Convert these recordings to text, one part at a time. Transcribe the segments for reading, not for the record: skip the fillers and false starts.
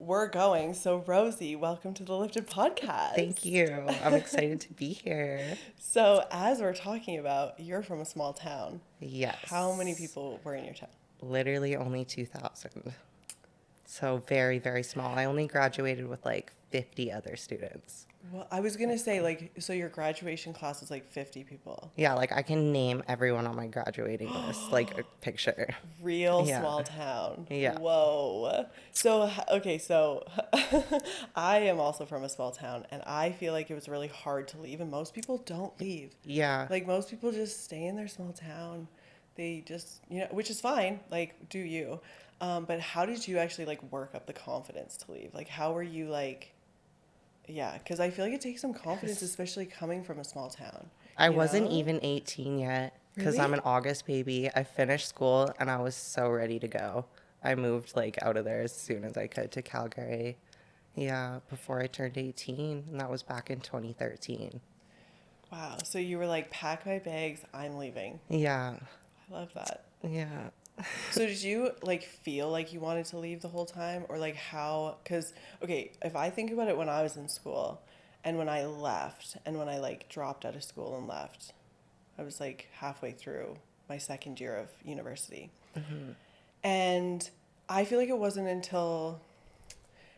we're going. So, Rosie, welcome to the Lifted podcast. Thank you. I'm excited to be here. So, as we're talking about, you're from a small town. How many Yes. people were in your town? Literally only 2,000. So very, very small. I only graduated with like 50 other students. Well, I was going to say, like, so your graduation class was like 50 people. Yeah, like I can name everyone on my graduating list, like a picture. Real Yeah. small town. Yeah. Whoa. So, okay, so I am also from a small town, and I feel like it was really hard to leave, and most people don't leave. Yeah. Like, most people just stay in their small town. They just, which is fine. Like, do you? But how did you actually, like, work up the confidence to leave? Like, how were you, like, yeah, because I feel like it takes some confidence, especially coming from a small town. I you wasn't know? even 18 yet because Really? I'm an August baby. I finished school and I was so ready to go. I moved like out of there as soon as I could to Calgary. Yeah, before I turned 18, and that was back in 2013. Wow. So you were like, pack my bags, I'm leaving. Yeah. I love that. Yeah. So did you like feel like you wanted to leave the whole time, or like how? Because okay, if I think about it, when I was in school, and when I left, and when I like dropped out of school and left, I was like halfway through my second year of university, and I feel like it wasn't until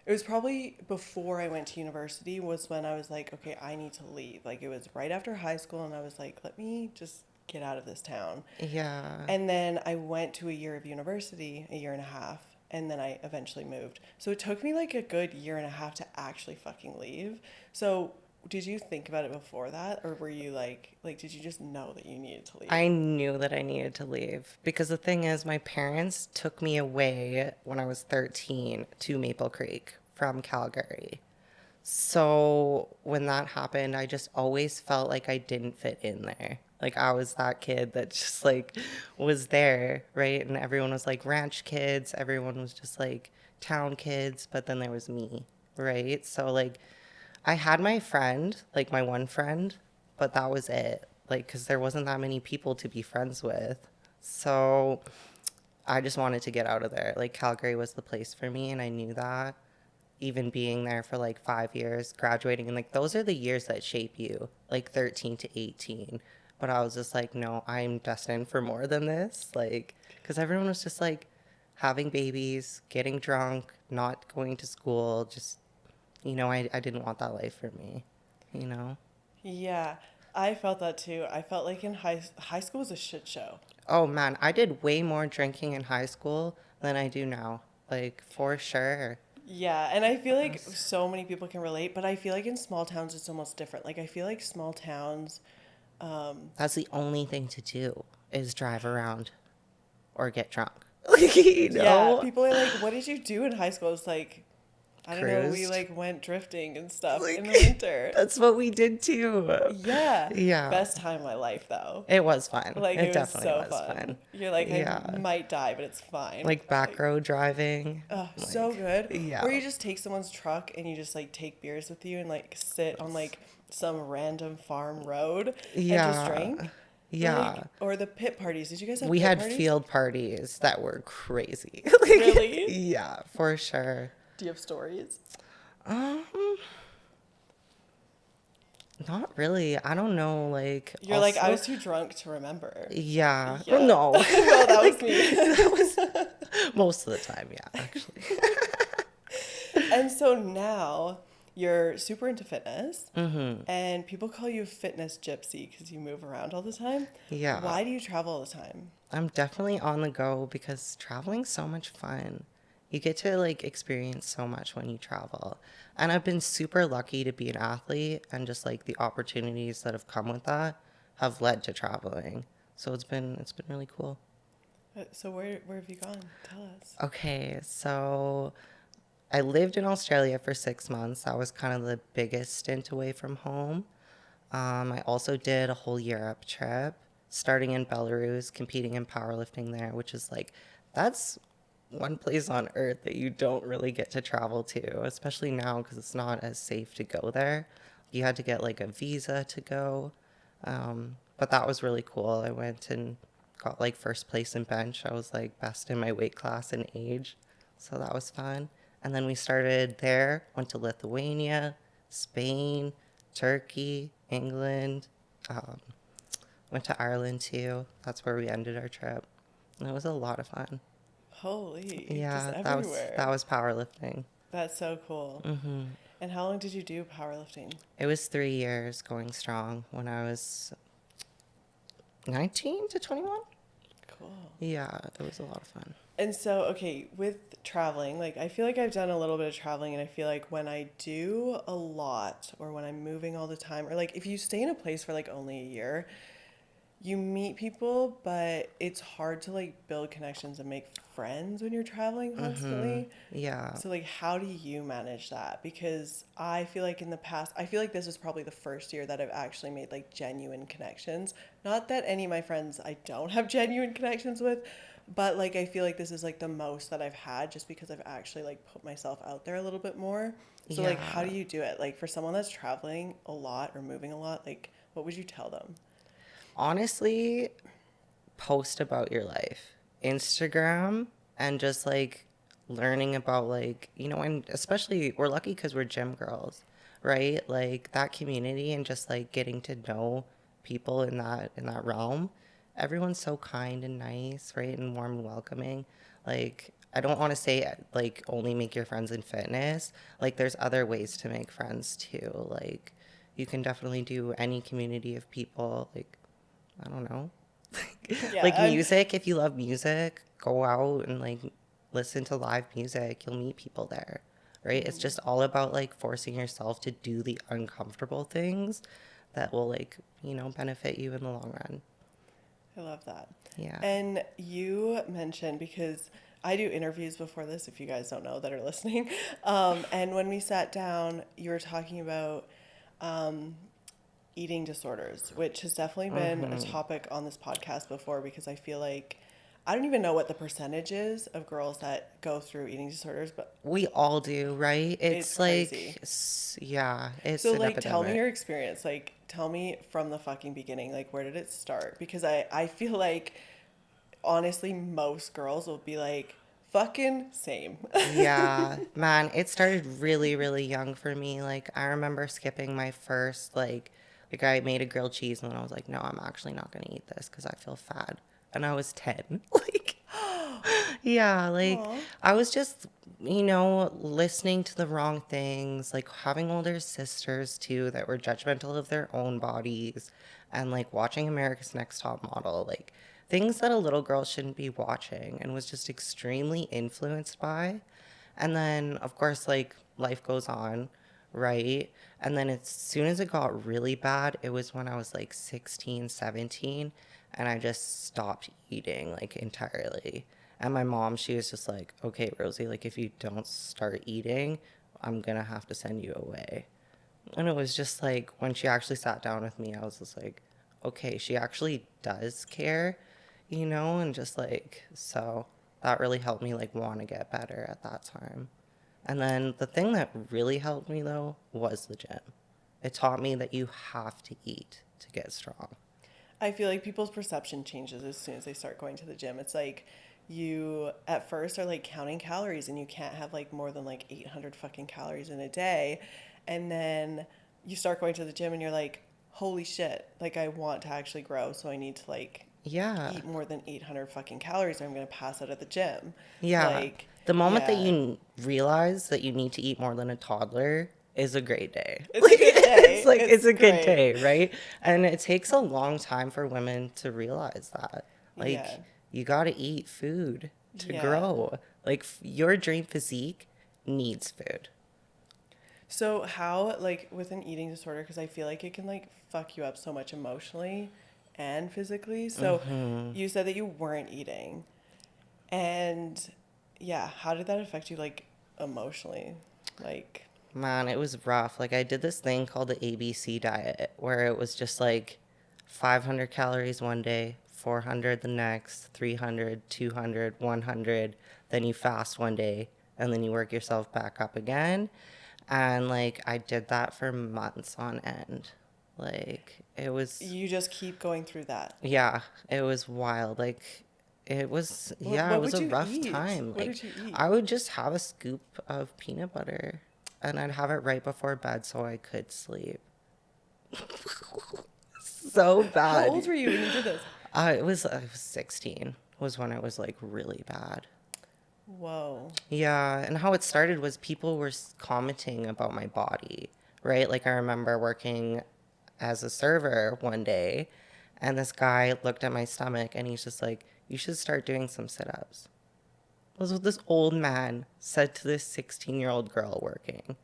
it was probably before I went to university was when I was like, okay, I need to leave. Like it was right after high school, and I was like, let me just get out of this town. Yeah. And then I went to a year of university, a year and a half, and then I eventually moved. So it took me like a good year and a half to actually fucking leave. So did you think about it before that, or were you like did you just know that you needed to leave? I knew that I needed to leave because the thing is, my parents took me away when I was 13 to Maple Creek from Calgary. So when that happened, I just always felt like I didn't fit in there. Like I was that kid that just like was there, right? And everyone was like ranch kids, everyone was just like town kids, but then there was me, right? So like I had my friend, like my one friend, but that was it. Like, because there wasn't that many people to be friends with. So I just wanted to get out of there. Like, Calgary was the place for me, and I knew that. Even being there for like 5 years, graduating, and like those are the years that shape you, like 13 to 18. But I was just like, no, I'm destined for more than this. Like, because everyone was just like having babies, getting drunk, not going to school, just I didn't want that life for me, you know? Yeah, I felt that too. I felt like in high school was a shit show. Oh man, I did way more drinking in high school than I do now. Like, for sure. Yeah, and I feel like so many people can relate, but I feel like in small towns it's almost different. Like I feel like small towns, That's the only thing to do is drive around or get drunk. Like, you yeah, know? people are like, "What did you do in high school?" It's like, I don't know, we Cruised. like went drifting and stuff in Like, the winter. that's what we did too. Yeah, Yeah. best time of my life though. It was fun. Like It it was definitely so was fun. fun. You're like, I Yeah. might die, but it's fine. Like back row driving. Oh, so Like, good. yeah. Or you just take someone's truck and you just like take beers with you and like sit on like some random farm road and just Yeah. drink. Yeah. Like, or the pit parties. Did you guys have We pit had parties? field parties that were crazy. Really? Yeah, for sure. Do you have stories? Um, Not really. I don't know. Like, You're like, I also, was too drunk to remember. yeah. Yeah. No. Well, that was Like, me. that was most of the time, yeah, actually. And so now you're super into fitness, and people call you a fitness gypsy because you move around all the time. Yeah. Why do you travel all the time? I'm definitely on the go because traveling's so much fun. You get to like experience so much when you travel. And I've been super lucky to be an athlete, and just like the opportunities that have come with that have led to traveling. So it's been really cool. So where have you gone? Tell us. Okay, so I lived in Australia for 6 months. That was kind of the biggest stint away from home. I also did a whole Europe trip, starting in Belarus, competing in powerlifting there, which is like, that's one place on earth that you don't really get to travel to, especially now because it's not as safe to go there. You had to get like a visa to go. But that was really cool. I went and got like first place in bench. I was like best in my weight class and age. So that was fun. And then we started there, went to Lithuania, Spain, Turkey, England, um, went to Ireland too. That's where we ended our trip. And it was a lot of fun. Holy, just Yeah, that everywhere. was powerlifting. That's so cool. And how long did you do powerlifting? It was 3 years going strong when I was 19 to 21. Cool. Yeah, it was a lot of fun. And so, okay, with traveling, like I feel like I've done a little bit of traveling, and I feel like when I do a lot or when I'm moving all the time, or like if you stay in a place for like only a year, you meet people, but it's hard to like build connections and make friends when you're traveling constantly. Yeah. So like how do you manage that? Because I feel like in the past, I feel like this is probably the first year that I've actually made like genuine connections. Not that any of my friends I don't have genuine connections with, but like I feel like this is like the most that I've had just because I've actually like put myself out there a little bit more. So like how Yeah. do you do it? Like for someone that's traveling a lot or moving a lot, like what would you tell them? Honestly, post about your life. Instagram and just like learning about like, and especially we're lucky because we're gym girls, right? Like that community and just like getting to know people in that realm. Everyone's so kind and nice, right? And warm and welcoming. Like I don't want to say like only make your friends in fitness. Like there's other ways to make friends too. Like you can definitely do any community of people. Like I don't know. Yeah, Like music, if you love music, go out and like listen to live music. You'll meet people there, right? It's just all about like forcing yourself to do the uncomfortable things that will like, benefit you in the long run. I love that. Yeah. And you mentioned, because I do interviews before this, if you guys don't know that are listening. And when we sat down, you were talking about um, eating disorders, which has definitely been a topic on this podcast before because I feel like I don't even know what the percentage is of girls that go through eating disorders, but We all do, right? it's It's crazy. like, yeah, it's So an like tell me your epidemic. experience. Like tell me from the fucking beginning. Like where did it start? Because I feel like honestly most girls will be like fucking same. Yeah, man, it started really, really young for me. Like I remember skipping my first like I made a grilled cheese and then I was like, no, I'm actually not gonna eat this because I feel fat. And I was 10. Like, yeah, like Aw. I was just, listening to the wrong things, like having older sisters too that were judgmental of their own bodies and like watching America's Next Top Model, like things that a little girl shouldn't be watching and was just extremely influenced by. And then, of course, like life goes on, right? And then as soon as it got really bad, it was when I was like 16, 17, and I just stopped eating like entirely. And my mom, she was just like, okay, Rosie, like if you don't start eating, I'm gonna have to send you away. And it was just like when she actually sat down with me, I was just like, okay, she actually does care, and just like, so that really helped me like want to get better at that time. And then the thing that really helped me though was the gym. It taught me that you have to eat to get strong. I feel like people's perception changes as soon as they start going to the gym. It's like you at first are like counting calories and you can't have like more than like 800 fucking calories in a day. And then you start going to the gym and you're like, holy shit, like I want to actually grow. So I need to like Yeah. eat more than 800 fucking calories or I'm going to pass out at the gym. Yeah. Like, The moment that yeah, you realize that you need to eat more than a toddler is a great day. it's a Like good it's day. like It's it's a good great. day, right? And it takes a long time for women to realize that. Yeah. Like you got to eat food to Yeah. grow. Like your dream physique needs food. So how like with an eating disorder, because I feel like it can like fuck you up so much emotionally and physically. So you said that you weren't eating, and yeah, how did that affect you like emotionally? Like, Man, it was rough. Like I did this thing called the ABC diet where it was just like 500 calories one day, 400 the next, 300, 200, 100. Then you fast one day and then you work yourself back up again. And like I did that for months on end. Like it was you just keep going through that. yeah, it was wild. Like It was, What, yeah, it what was would a you rough eat? time. What Like, did you eat? I would just have a scoop of peanut butter and I'd have it right before bed so I could sleep. So How old bad. were you when you did this? I was 16 was when it was like really bad. Whoa. Yeah, and how it started was people were commenting about my body, right? Like I remember working as a server one day, and this guy looked at my stomach and he's just like, "You should start doing some sit-ups." That's what this old man said to this 16-year-old girl working,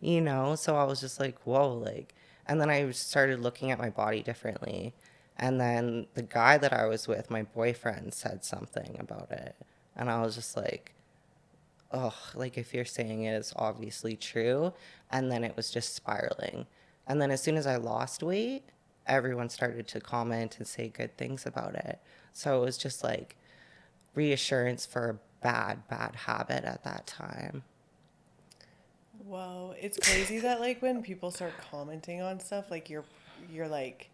you know? So I was just like, "Whoa," like, and then I started looking at my body differently. And then the guy that I was with, my boyfriend, said something about it. And I was just like, oh, like if you're saying it, it's obviously true. And then it was just spiraling. And then as soon as I lost weight, everyone started to comment and say good things about it. So it was just like reassurance for a bad, bad habit at that time. Whoa. It's crazy that like when people start commenting on stuff, like you're like,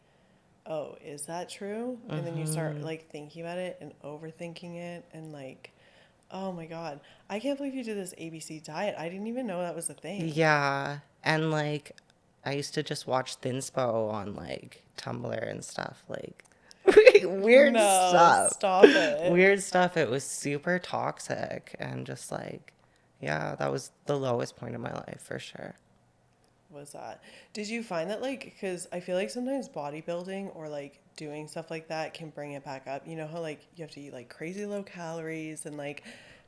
oh, is that true? And then you start like thinking about it and overthinking it and like, oh my God. I can't believe you did this ABC diet. I didn't even know that was a thing. Yeah. And like, I used to just watch Thinspo on like Tumblr and stuff. Like, weird No, stuff. stop it. Weird stuff. It was super toxic and just like, yeah, that was the lowest point of my life for sure. Was that? Did you find that like, because I feel like sometimes bodybuilding or like doing stuff like that can bring it back up. You know how like you have to eat like crazy low calories and like,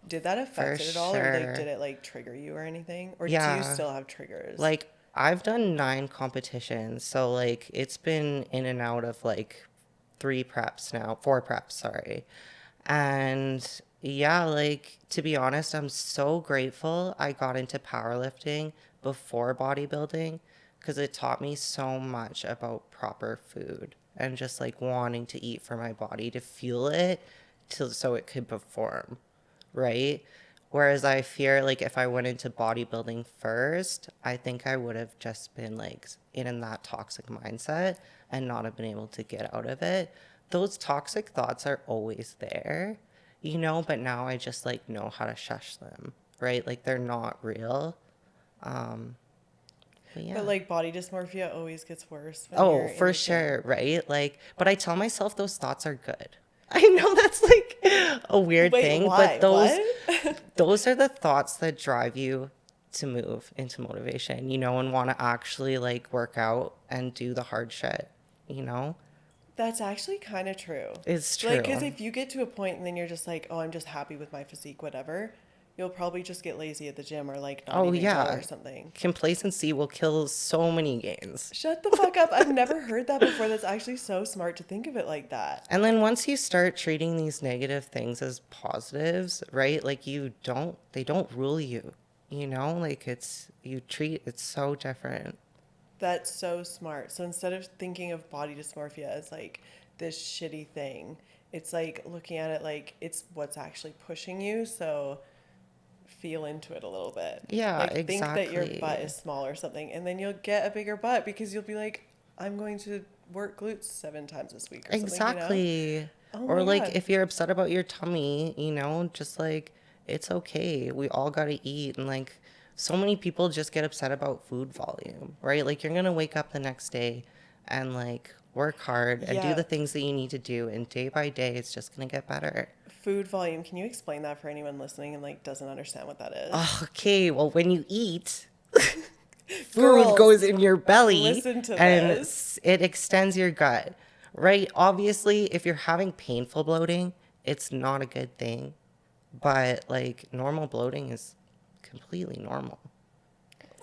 did that For affect it at all or like did sure. it like trigger you or anything? Or do you Yeah. still have triggers? Like, I've done 9 competitions. So, like, it's been in and out of like 3 preps now, 4 preps, sorry. And yeah, like, to be honest, I'm so grateful I got into powerlifting before bodybuilding because it taught me so much about proper food and just like wanting to eat for my body to feel it so it could perform, right? Whereas I fear like if I went into bodybuilding first, I think I would have just been like in that toxic mindset and not have been able to get out of it. Those toxic thoughts are always there, you know, but now I just like know how to shush them, right? Like they're not real. Um, but But yeah. like body dysmorphia always gets worse when Oh, you're in for the gym. sure, right? Like, but I tell myself those thoughts are good. I know that's like a weird Wait, thing, but why? those What? those are the thoughts that drive you to move into motivation, you know, and want to actually like work out and do the hard shit, you know? That's actually kind of true. It's Like, because true. if you get to a point and then you're just like, oh, I'm just happy with my physique, whatever, you'll probably just get lazy at the gym or like not Oh, even go or yeah. something. Complacency will kill so many gains. Shut the fuck up. I've never heard that before. That's actually so smart to think of it like that. And then once you start treating these negative things as positives, right? Like they don't rule you, you know? Like it's so different. That's so smart. So instead of thinking of body dysmorphia as like this shitty thing, it's like looking at it like it's what's actually pushing you. So feel into it a little bit. Yeah, Like think that your butt exactly. is small or something, and then you'll get a bigger butt because you'll be like, I'm going to work glutes 7 times this week or something, you know? Exactly. Oh Or my like God. if you're upset about your tummy, you know, just like it's okay. We all got to eat and like so many people just get upset about food volume, right? Like you're going to wake up the next day and like work hard and do Yeah. the things that you need to do and day by day it's just going to get better. Food volume. Can you explain that for anyone listening and like doesn't understand what that is? Okay, well when you eat, food Girls, goes in your belly listen to and this. it extends your gut, right? Obviously, if you're having painful bloating, it's not a good thing. But like normal bloating is completely normal.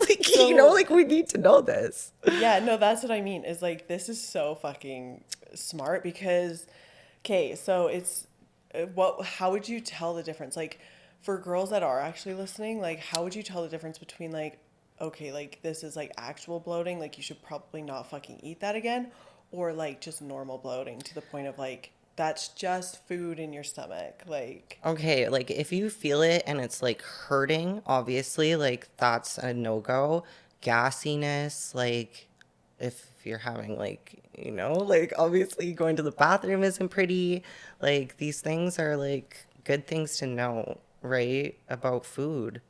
Like, you know, So like we need to know this. yeah, no, that's what I mean. Is like this is so fucking smart because, okay, so it's what? How would you tell the difference? Like, for girls that are actually listening, like, how would you tell the difference between like, okay, like this is like actual bloating, like you should probably not fucking eat that again, or like just normal bloating to the point of like that's just food in your stomach, like. Okay, like if you feel it and it's like hurting, obviously, like that's a no-go. Gassiness, like if you're having like, like obviously going to the bathroom isn't pretty. Like these things are like good things to know, right? About food.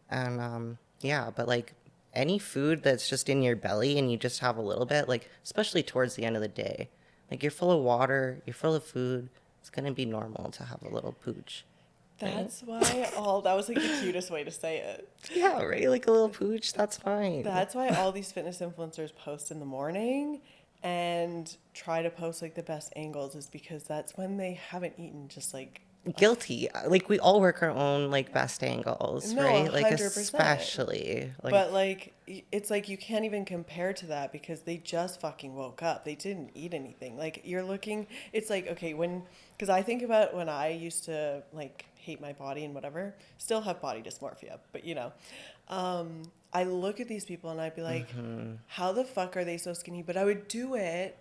And yeah, but like any food that's just in your belly and you just have a little bit, like especially towards the end of the day, like you're full of water, you're full of food, it's gonna be normal to have a little pooch, right? That's why all that was like the cutest way to say it. Yeah, right? Like a little pooch, that's fine. That's why all these fitness influencers post in the morning and try to post like the best angles is because that's when they haven't eaten just like Guilty. Like we all work our own like best angles, no, right? Like 100%. especially like But like it's like you can't even compare to that because they just fucking woke up. They didn't eat anything. Like you're looking it's like okay, when cuz I think about when I used to like hate my body and whatever, still have body dysmorphia, but I look at these people and I'd be like, how the fuck are they so skinny? But I would do it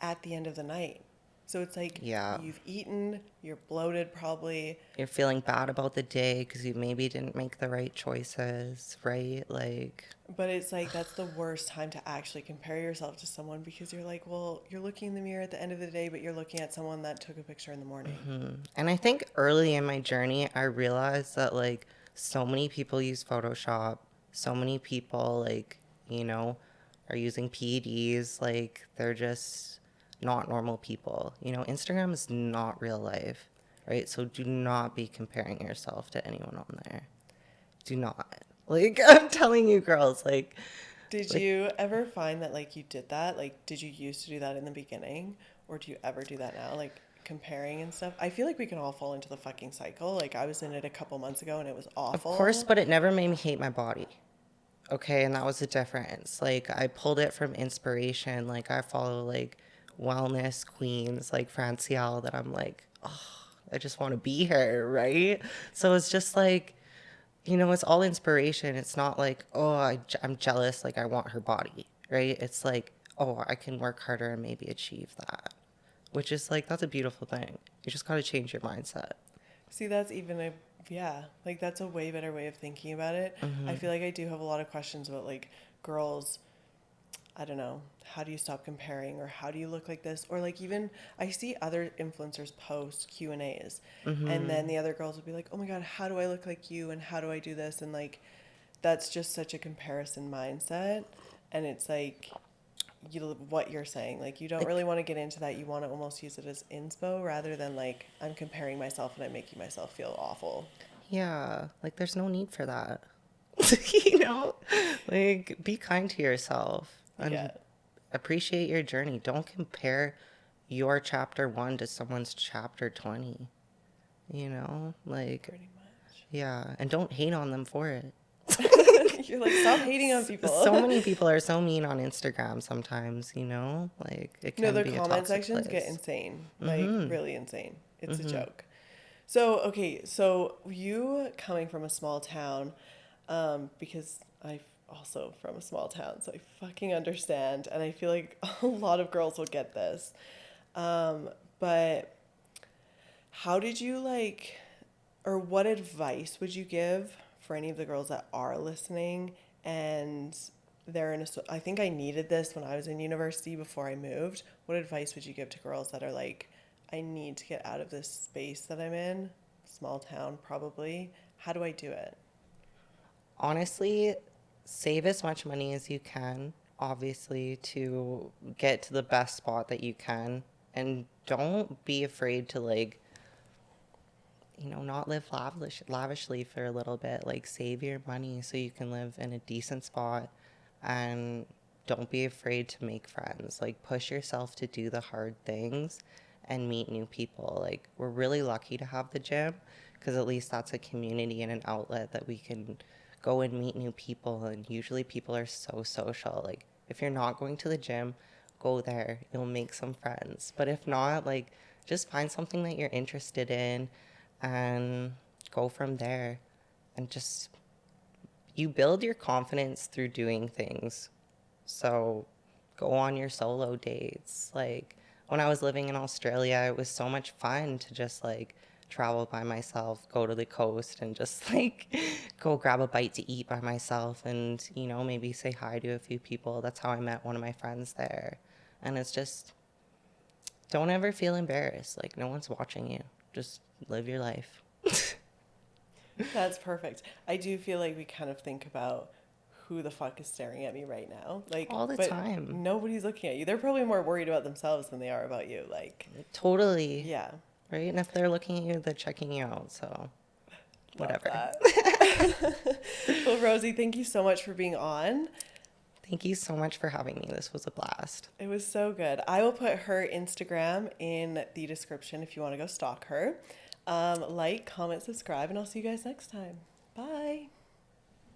at the end of the night. So it's like yeah. you've eaten, you're bloated probably, You're feeling bad about the day because you maybe didn't make the right choices, right? Like, but it's like that's the worst time to actually compare yourself to someone because you're like, well, you're looking in the mirror at the end of the day, but you're looking at someone that took a picture in the morning. and I think early in my journey, I realized that like so many people use Photoshop, so many people like, are using PEDs, like they're just not normal people. Instagram is not real life, right? So do not be comparing yourself to anyone on there. Do not. Like, I'm telling you, girls, Did like you ever find that like you did that? Like, did you used to do that in the beginning, or do you ever do that now? Like comparing and stuff. I feel like we can all fall into the fucking cycle. Like I was in it a couple months ago and it was of course, awful. but it never made me hate my body. Okay, and that was the difference. Like I pulled it from inspiration. Like I follow like wellness queens like Francielle that I'm like, oh, I just want to be her, right? So it's just like, it's all inspiration. It's not like, oh, I'm jealous, like I want her body, right? It's like, oh, I can work harder and maybe achieve that, which is like, that's a beautiful thing. You just got to change your mindset. See, that's even a yeah, like that's a way better way of thinking about it. I feel like I do have a lot of questions about like girls, I don't know, how do you stop comparing or how do you look like this? Or like even I see other influencers post Q&As and then the other girls will be like, "Oh my god, how do I look like you and how do I do this?" And like that's just such a comparison mindset and it's like what you're saying like you don't Like, really want to get into that. You want to almost use it as inspo rather than like I'm comparing myself and I'm making myself feel awful. yeah, like there's no need for that. you know, like be kind to yourself Yeah, and appreciate your journey. Don't compare your chapter 1 to someone's chapter 20, like, pretty much. yeah, and don't hate on them for it. You're like, stop hating on So people. many people are so mean on Instagram sometimes, like it No, can the be a comment toxic sections get place. insane, like really insane. It's a joke. So, okay, so you coming from a small town, because I'm also from a small town, so I fucking understand, and I feel like a lot of girls will get this. But how did you like, or what advice would you give for any of the girls that are listening and they're in a, I think I needed this when I was in university before I moved. What advice would you give to girls that are like, I need to get out of this space that I'm in, small town probably. How do I do it? Honestly, save as much money as you can, obviously, to get to the best spot that you can. And don't be afraid to, like, not live lavishly for a little bit. Like, save your money so you can live in a decent spot. And don't be afraid to make friends. Like, push yourself to do the hard things and meet new people. Like, we're really lucky to have the gym because at least that's a community and an outlet that we can go and meet new people. And usually people are so social. Like, if you're not going to the gym, go there. You'll make some friends. But if not, like, just find something that you're interested in and go from there. And just, you build your confidence through doing things. So go on your solo dates. Like, when I was living in Australia, it was so much fun to just like travel by myself, go to the coast and just like go grab a bite to eat by myself and, you know, maybe say hi to a few people. That's how I met one of my friends there. And it's just, don't ever feel embarrassed. Like, no one's watching you. Just live your life. That's perfect. I do feel like we kind of think about who the fuck is staring at me right now. Like, All the but time. nobody's looking at you. They're probably more worried about themselves than they are about you. Like, Totally. yeah. Right? And if they're looking at you, they're checking you out. So, Love whatever. that. Well, Rosie, thank you so much for being on. Thank you so much for having me. This was a blast. It was so good. I will put her Instagram in the description if you want to go stalk her. Like, comment, subscribe, and I'll see you guys next time. Bye.